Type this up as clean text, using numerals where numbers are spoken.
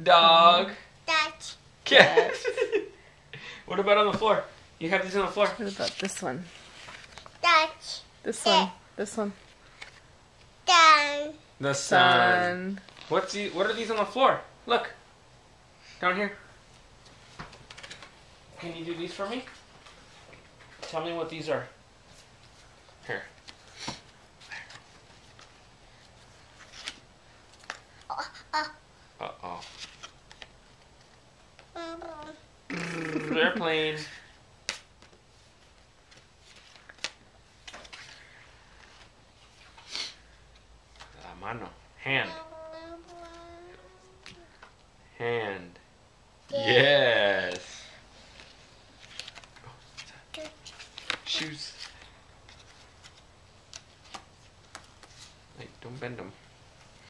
Dog. That. Cat. What about on the floor? You have these on the floor. What about this one? That. This one. This one. Down. The sun. Sun. What are these on the floor? Look. Down here. Can you do these for me? Tell me what these are. Here. Uh-oh. Airplane. La mano. Hand. Hand. Yes. Shoes.